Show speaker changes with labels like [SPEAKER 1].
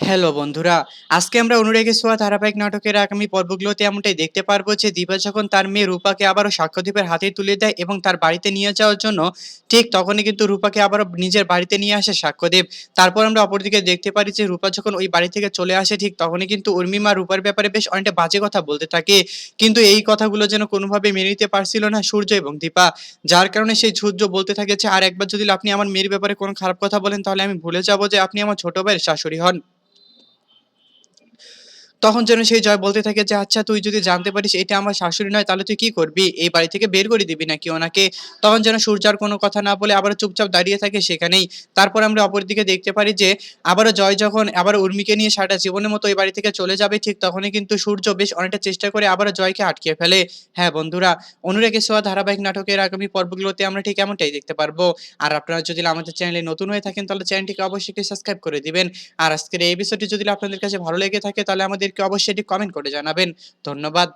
[SPEAKER 1] Hello বন্ধুরা, আজকে আমরা অনুরাগের ছোঁয়া ধারাবাহিক নাটকের আগামী পর্বগুলোতে এমনটাই দেখতে পারবো যে দীপা যখন তার মেয়ে রূপাকে আবারও সাক্ষ্যদীপের হাতে তুলে দেয় এবং তার বাড়িতে নিয়ে যাওয়ার জন্য ঠিক তখনই কিন্তু রূপাকে আবারও নিজের বাড়িতে নিয়ে আসে সাক্ষ্যদীপ। তারপর আমরা অপরদিকে দেখতে পারি যে রূপা যখন ওই বাড়ি থেকে চলে আসে ঠিক তখনই কিন্তু উর্মিমা রূপার ব্যাপারে বেশ অনেকটা বাজে কথা বলতে থাকে। কিন্তু এই কথাগুলো যেন কোনোভাবে মেনে নিতে পারছিল না সূর্য এবং দীপা। যার কারণে সেই সূর্য বলতে থাকে যে, "আর একবার যদি আপনি আমার মেয়ের ব্যাপারে কোনো খারাপ কথা বলেন তাহলে আমি ভুলে যাবো যে আপনি আমার ছোট ভাইয়ের শাশুড়ি হন।" তখন যেন সেই জয় বলতে থাকে যে, "আচ্ছা তুই যদি জানতে পারিস এটা আমার শাশুড়ি নয় তাহলে তুই কি করবি? এই বাড়ি থেকে বের করে দিবি নাকি ওনাকে?" তখন যেন সূর্য আর কোনো কথা না বলে আবারও চুপচাপ দাঁড়িয়ে থাকে সেখানেই। তারপর আমরা অপরদিকে দেখতে পারি যে আবারও জয় যখন আবারও উর্মিকে নিয়ে সারাটা জীবনের মতো এই বাড়ি থেকে চলে যাবে ঠিক তখনই কিন্তু সূর্য বেশ অনেকটা চেষ্টা করে আবারও জয়কে আটকিয়ে ফেলে। হ্যাঁ বন্ধুরা, অনুরাগের ছোঁয়া ধারাবাহিক নাটকের আগামী পর্বগুলোতে আমরা ঠিক এমনটাই দেখতে পারবো। আর আপনারা যদি আমাদের চ্যানেলে নতুন হয়ে থাকেন তাহলে চ্যানেলটিকে অবশ্যই একটি সাবস্ক্রাইব করে দিবেন। আর আজকের এই এপিসোডটি যদি আপনাদের কাছে ভালো লেগে থাকে তাহলে আমাদেরকে অবশ্যই এটি কমেন্ট করে জানাবেন। ধন্যবাদ।